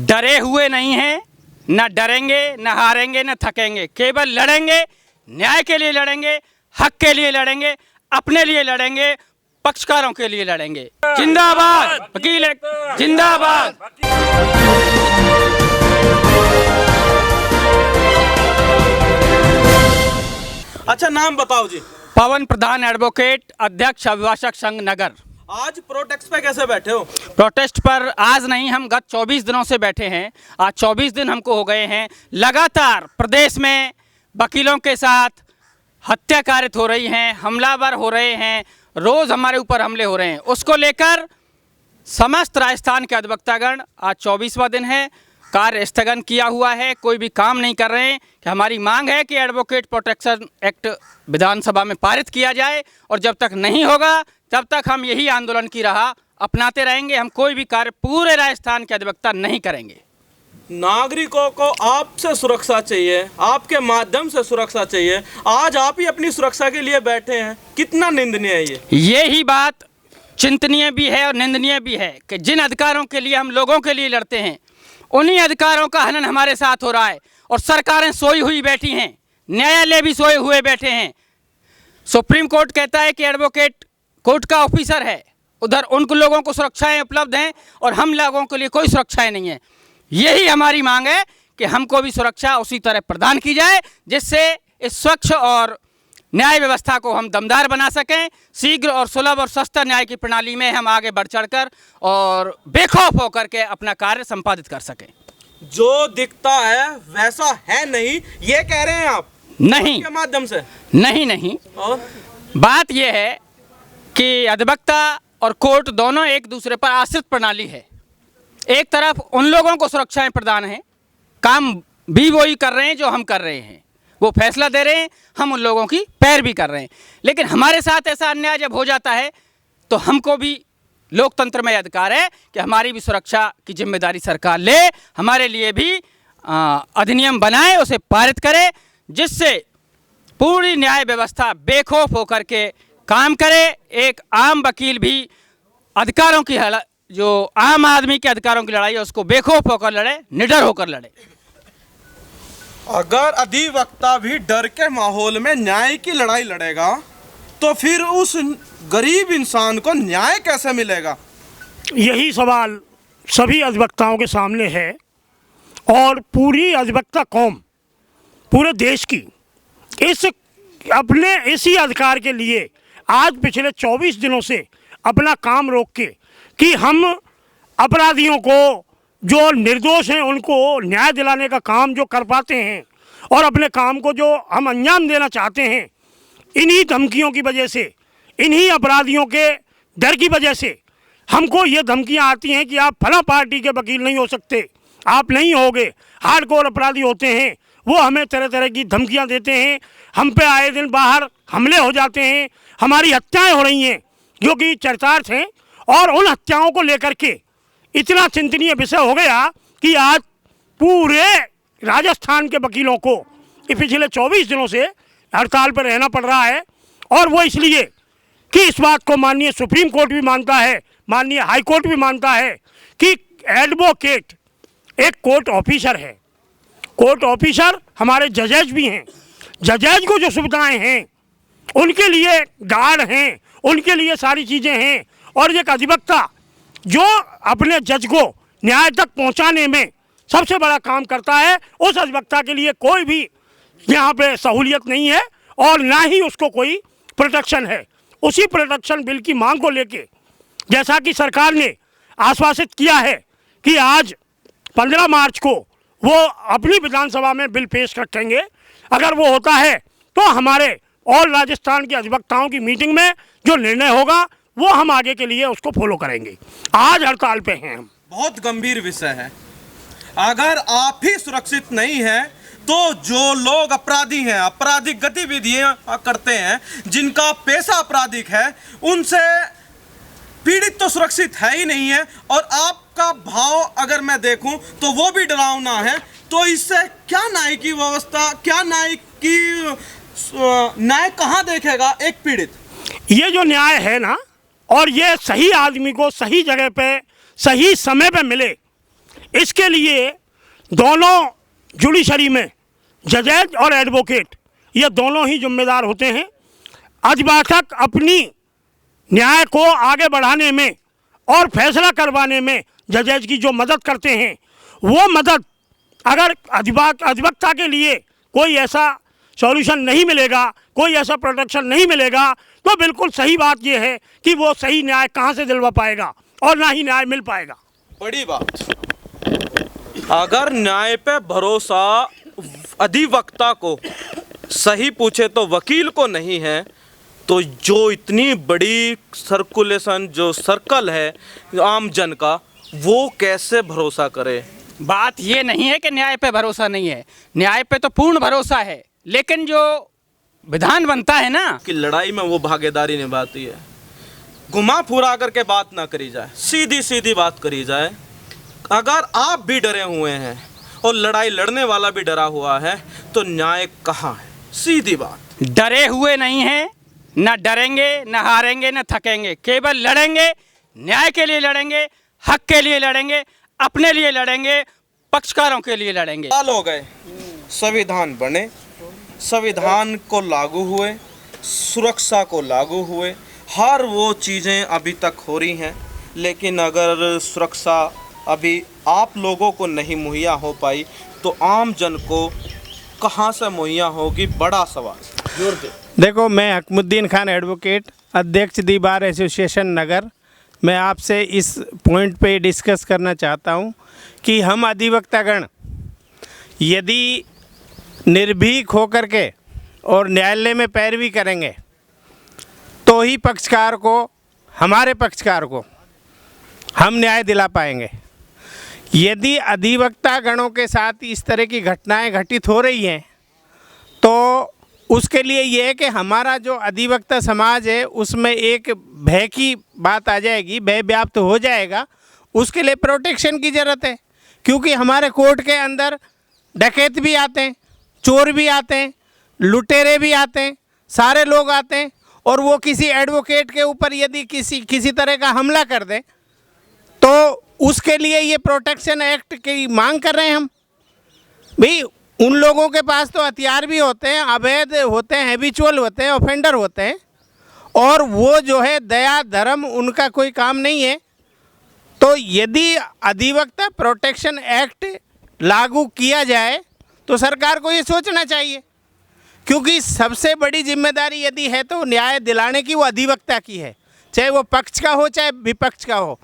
डरे हुए नहीं हैं, न डरेंगे, न हारेंगे, न थकेंगे। केवल लड़ेंगे, न्याय के लिए लड़ेंगे, हक के लिए लड़ेंगे, अपने लिए लड़ेंगे, पक्षकारों के लिए लड़ेंगे। जिंदाबाद वकील जिंदाबाद। अच्छा, नाम बताओ जी। पवन प्रधान, एडवोकेट, अध्यक्ष अभिभाषक संघ नगर। आज प्रोटेस्ट पे कैसे बैठे हो? प्रोटेस्ट पर आज नहीं, हम गत 24 दिनों से बैठे हैं। आज 24 दिन हमको हो गए हैं। लगातार प्रदेश में वकीलों के साथ हत्या कारित हो रही हैं, हमलावर हो रहे हैं, रोज़ हमारे ऊपर हमले हो रहे हैं। उसको लेकर समस्त राजस्थान के अधिवक्तागण आज 24वां दिन है, कार्य स्थगन किया हुआ है, कोई भी काम नहीं कर रहे हैं। कि हमारी मांग है कि एडवोकेट प्रोटेक्शन एक्ट विधानसभा में पारित किया जाए, और जब तक नहीं होगा तब तक हम यही आंदोलन की राह अपनाते रहेंगे। हम कोई भी कार्य पूरे राजस्थान के अधिवक्ता नहीं करेंगे। नागरिकों को आपसे सुरक्षा चाहिए, आपके माध्यम से सुरक्षा चाहिए। आज आप ही अपनी सुरक्षा के लिए बैठे हैं, कितना निंदनीय है ये। यही बात चिंतनीय भी है और निंदनीय भी है कि जिन अधिकारों के लिए हम लोगों के लिए लड़ते हैं, उन्हीं अधिकारों का हनन हमारे साथ हो रहा है। और सरकारें सोई हुई बैठी हैं, न्यायालय भी सोए हुए बैठे हैं। सुप्रीम कोर्ट कहता है कि एडवोकेट कोर्ट का ऑफिसर है, उधर उन लोगों को सुरक्षाएं उपलब्ध हैं और हम लोगों के लिए कोई सुरक्षाएं नहीं है। यही हमारी मांग है कि हमको भी सुरक्षा उसी तरह प्रदान की जाए, जिससे इस स्वच्छ और न्याय व्यवस्था को हम दमदार बना सकें। शीघ्र और सुलभ और सस्ता न्याय की प्रणाली में हम आगे बढ़ चढ़कर और बेखौफ होकर के अपना कार्य संपादित कर सकें। जो दिखता है वैसा है नहीं, ये कह रहे हैं आप? नहीं, के माध्यम से नहीं। और बात यह है कि अधिवक्ता और कोर्ट दोनों एक दूसरे पर आश्रित प्रणाली है। एक तरफ उन लोगों को सुरक्षाएं प्रदान हैं, काम भी वही कर रहे हैं जो हम कर रहे हैं, वो फैसला दे रहे हैं, हम उन लोगों की पैरवी कर रहे हैं। लेकिन हमारे साथ ऐसा अन्याय जब हो जाता है तो हमको भी लोकतंत्र में अधिकार है कि हमारी भी सुरक्षा की जिम्मेदारी सरकार ले, हमारे लिए भी अधिनियम बनाए, उसे पारित करे, जिससे पूरी न्याय व्यवस्था बेखौफ होकर के काम करे। एक आम वकील भी अधिकारों की जो आम आदमी के अधिकारों की लड़ाई है उसको बेखौफ होकर लड़े, निडर होकर लड़े। अगर अधिवक्ता भी डर के माहौल में न्याय की लड़ाई लड़ेगा तो फिर उस गरीब इंसान को न्याय कैसे मिलेगा? यही सवाल सभी अधिवक्ताओं के सामने है। और पूरी अधिवक्ता कौम पूरे देश की अपने इसी अधिकार के लिए आज पिछले 24 दिनों से अपना काम रोक के कि हम अपराधियों को, जो निर्दोष हैं, उनको न्याय दिलाने का काम जो कर पाते हैं और अपने काम को जो हम अंजाम देना चाहते हैं, इन्हीं धमकियों की वजह से, इन्हीं अपराधियों के डर की वजह से हमको ये धमकियां आती हैं कि आप फला पार्टी के वकील नहीं हो सकते, आप नहीं होगे। हार्डकोर अपराधी होते हैं, वो हमें तरह तरह की धमकियां देते हैं, हम पे आए दिन बाहर हमले हो जाते हैं, हमारी हत्याएं हो रही हैं जो कि चरितार्थ हैं। और उन हत्याओं को लेकर के इतना चिंतनीय विषय हो गया कि आज पूरे राजस्थान के वकीलों को पिछले 24 दिनों से हड़ताल पर रहना पड़ रहा है। और वो इसलिए कि इस बात को माननीय सुप्रीम कोर्ट भी मानता है, माननीय हाई कोर्ट भी मानता है कि एडवोकेट एक कोर्ट ऑफिसर है। कोर्ट ऑफिसर हमारे जजेज भी हैं। जजेज को जो सुविधाएं हैं, उनके लिए गार्ड हैं, उनके लिए सारी चीज़ें हैं। और एक अधिवक्ता जो अपने जज को न्याय तक पहुंचाने में सबसे बड़ा काम करता है, उस अधिवक्ता के लिए कोई भी यहाँ पे सहूलियत नहीं है और ना ही उसको कोई प्रोटेक्शन है। उसी प्रोटेक्शन बिल की मांग को लेके जैसा कि सरकार ने आश्वासित किया है कि आज 15 मार्च को वो अपनी विधानसभा में बिल पेश रखेंगे। अगर वो होता है तो हमारे और राजस्थान के अधिवक्ताओं की मीटिंग में जो निर्णय होगा वो हम आगे के लिए उसको फॉलो करेंगे। आज हड़ताल पे हैं हम। बहुत गंभीर विषय है। अगर आप ही सुरक्षित नहीं हैं तो जो लोग अपराधी हैं, आपराधिक गतिविधियां करते हैं, जिनका पेशा आपराधिक है, उनसे पीड़ित तो सुरक्षित है ही नहीं है। और आपका भाव अगर मैं देखूं तो वो भी डरावना है। तो इससे क्या न्याय की व्यवस्था, क्या न्याय कहाँ देखेगा एक पीड़ित? ये जो न्याय है ना, और ये सही आदमी को सही जगह पे सही समय पे मिले, इसके लिए दोनों जुडिशरी में जजेज और एडवोकेट ये दोनों ही जिम्मेदार होते हैं। अभिभाषक अपनी न्याय को आगे बढ़ाने में और फैसला करवाने में जजेज की जो मदद करते हैं, वो मदद अगर अधिवक्ता के लिए कोई ऐसा सॉल्यूशन नहीं मिलेगा, कोई ऐसा प्रोटेक्शन नहीं मिलेगा, तो बिल्कुल सही बात यह है कि वो सही न्याय कहाँ से दिलवा पाएगा और ना ही न्याय मिल पाएगा। बड़ी बात, अगर न्याय पे भरोसा अधिवक्ता को, सही पूछे तो वकील को नहीं है, तो जो इतनी बड़ी सर्कुलेशन जो सर्कल है आम जन का, वो कैसे भरोसा करे? बात ये नहीं है कि न्याय पे भरोसा नहीं है, न्याय पे तो पूर्ण भरोसा है, लेकिन जो विधान बनता है ना कि लड़ाई में वो भागीदारी निभाती है। घुमा फुरा करके बात ना करी जाए, सीधी सीधी बात करी जाए। अगर आप भी डरे हुए हैं और लड़ाई लड़ने वाला भी डरा हुआ है, तो न्याय कहाँ है? सीधी बात। डरे हुए नहीं हैं, न डरेंगे, न हारेंगे, न थकेंगे, केवल लड़ेंगे, न्याय के लिए लड़ेंगे, हक के लिए लड़ेंगे, अपने लिए लड़ेंगे, पक्षकारों के लिए लड़ेंगे। साल हो गए संविधान बने, संविधान को लागू हुए, सुरक्षा को लागू हुए, हर वो चीज़ें अभी तक हो रही हैं, लेकिन अगर सुरक्षा अभी आप लोगों को नहीं मुहैया हो पाई, तो आम जन को कहाँ से मुहैया होगी? बड़ा सवाल। जोर दे। देखो, मैं हकमुद्दीन खान एडवोकेट, अध्यक्ष दी बार एसोसिएशन नगर, मैं आपसे इस पॉइंट पे डिस्कस करना चाहता हूँ कि हम अधिवक्तागण यदि निर्भीक होकर के और न्यायालय में पैरवी करेंगे, तो ही पक्षकार को, हमारे पक्षकार को हम न्याय दिला पाएंगे। यदि अधिवक्ता गणों के साथ इस तरह की घटनाएं घटित हो रही हैं, तो उसके लिए ये है कि हमारा जो अधिवक्ता समाज है उसमें एक भय की बात आ जाएगी, भय व्याप्त हो जाएगा। उसके लिए प्रोटेक्शन की ज़रूरत है, क्योंकि हमारे कोर्ट के अंदर डकैत भी आते हैं, चोर भी आते हैं, लुटेरे भी आते हैं, सारे लोग आते हैं, और वो किसी एडवोकेट के ऊपर यदि किसी तरह का हमला कर दें, तो उसके लिए ये प्रोटेक्शन एक्ट की मांग कर रहे हैं हम। भाई, उन लोगों के पास तो हथियार भी होते हैं, अवैध होते हैं, हैबिचुअल होते हैं, ऑफेंडर होते हैं, और वो जो है दया धर्म उनका कोई काम नहीं है। तो यदि अधिवक्ता प्रोटेक्शन एक्ट लागू किया जाए, तो सरकार को ये सोचना चाहिए, क्योंकि सबसे बड़ी जिम्मेदारी यदि है तो न्याय दिलाने की वो अधिवक्ता की है, चाहे वो पक्ष का हो चाहे विपक्ष का हो।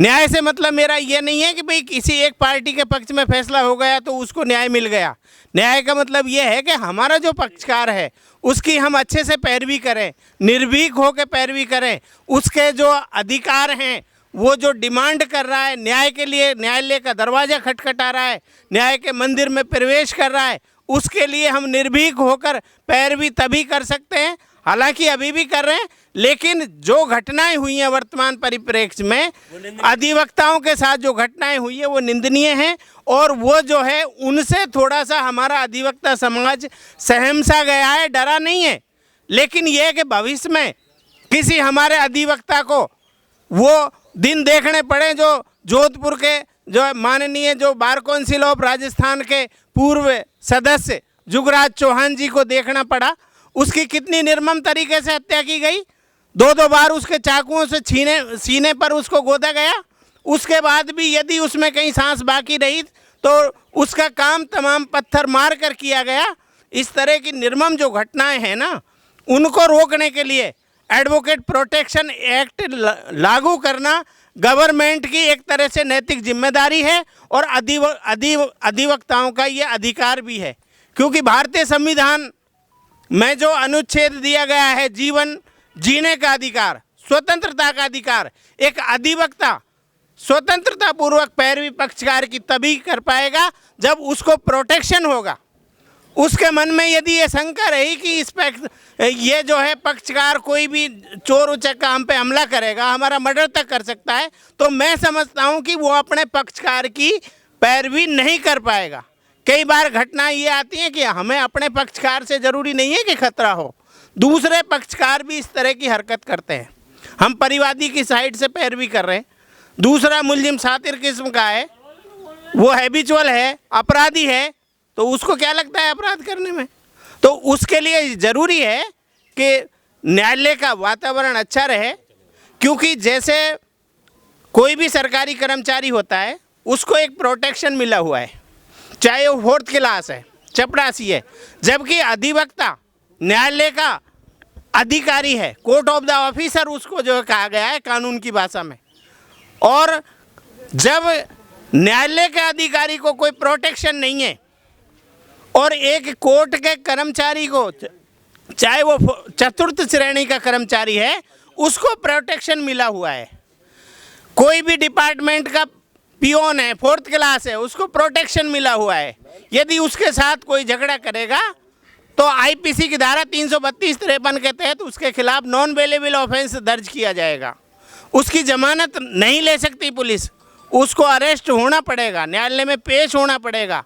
न्याय से मतलब मेरा ये नहीं है कि भाई किसी एक पार्टी के पक्ष में फैसला हो गया तो उसको न्याय मिल गया। न्याय का मतलब ये है कि हमारा जो पक्षकार है उसकी हम अच्छे से पैरवी करें, निर्भीक होकर पैरवी करें, उसके जो अधिकार हैं, वो जो डिमांड कर रहा है न्याय के लिए, न्यायालय का दरवाज़ा खटखटा रहा है, न्याय के मंदिर में प्रवेश कर रहा है, उसके लिए हम निर्भीक होकर पैरवी तभी कर सकते हैं। हालांकि अभी भी कर रहे हैं, लेकिन जो घटनाएं हुई हैं वर्तमान परिप्रेक्ष्य में, अधिवक्ताओं के साथ जो घटनाएं हुई है वो निंदनीय हैं, और वो जो है उनसे थोड़ा सा हमारा अधिवक्ता समाज सहम सा गया है, डरा नहीं है। लेकिन ये है कि भविष्य में किसी हमारे अधिवक्ता को वो दिन देखने पड़े जो जोधपुर के जो माननीय जो बार काउंसिल ऑफ राजस्थान के पूर्व सदस्य जुगराज चौहान जी को देखना पड़ा। उसकी कितनी निर्मम तरीके से हत्या की गई, दो बार उसके चाकुओं से सीने पर उसको गोदा गया। उसके बाद भी यदि उसमें कहीं सांस बाकी रही तो उसका काम तमाम पत्थर मार कर किया गया। इस तरह की निर्मम जो घटनाएं हैं ना, उनको रोकने के लिए एडवोकेट प्रोटेक्शन एक्ट लागू करना गवर्नमेंट की एक तरह से नैतिक जिम्मेदारी है, और अधिवक्ताओं का ये अधिकार भी है, क्योंकि भारतीय संविधान में जो अनुच्छेद दिया गया है, जीवन जीने का अधिकार, स्वतंत्रता का अधिकार, एक अधिवक्ता स्वतंत्रता पूर्वक पैरवी पक्षकार की तभी कर पाएगा जब उसको प्रोटेक्शन होगा। उसके मन में यदि ये शंका रही कि ये जो है पक्षकार कोई भी चोर उचक्का हम पे हमला करेगा, हमारा मर्डर तक कर सकता है, तो मैं समझता हूँ कि वो अपने पक्षकार की पैरवी नहीं कर पाएगा। कई बार घटनाएं ये आती हैं कि हमें अपने पक्षकार से ज़रूरी नहीं है कि खतरा हो, दूसरे पक्षकार भी इस तरह की हरकत करते हैं। हम परिवादी की साइड से पैरवी कर रहे हैं, दूसरा मुलजिम सातिर किस्म का है, वो हैबिचुअल है, अपराधी है, तो उसको क्या लगता है अपराध करने में? तो उसके लिए ज़रूरी है कि न्यायालय का वातावरण अच्छा रहे, क्योंकि जैसे कोई भी सरकारी कर्मचारी होता है उसको एक प्रोटेक्शन मिला हुआ है, चाहे वो 4th क्लास है, चपरासी है, जबकि अधिवक्ता न्यायालय का अधिकारी है, कोर्ट ऑफ द ऑफिसर उसको जो कहा गया है कानून की भाषा में। और जब न्यायालय के अधिकारी को कोई प्रोटेक्शन नहीं है और एक कोर्ट के कर्मचारी को, चाहे वो 4th श्रेणी का कर्मचारी है, उसको प्रोटेक्शन मिला हुआ है, कोई भी डिपार्टमेंट का पियोन है, 4th क्लास है, उसको प्रोटेक्शन मिला हुआ है, यदि उसके साथ कोई झगड़ा करेगा तो आईपीसी की धारा 332-53 के तहत उसके खिलाफ नॉन बेलेबल ऑफेंस दर्ज किया जाएगा। उसकी जमानत नहीं ले सकती पुलिस, उसको अरेस्ट होना पड़ेगा, न्यायालय में पेश होना पड़ेगा।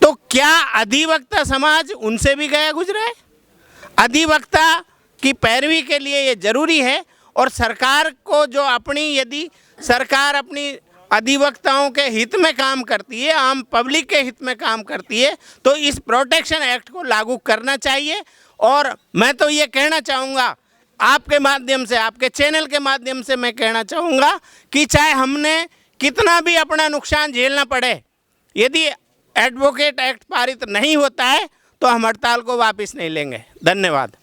तो क्या अधिवक्ता समाज उनसे भी गया गुजरा है? अधिवक्ता की पैरवी के लिए ये जरूरी है। और सरकार को जो यदि सरकार अपनी अधिवक्ताओं के हित में काम करती है, आम पब्लिक के हित में काम करती है, तो इस प्रोटेक्शन एक्ट को लागू करना चाहिए। और मैं तो ये कहना चाहूँगा आपके माध्यम से, आपके चैनल के माध्यम से मैं कहना चाहूँगा कि चाहे हमने कितना भी अपना नुकसान झेलना पड़े, यदि एडवोकेट एक्ट पारित नहीं होता है तो हम हड़ताल को वापस नहीं लेंगे। धन्यवाद।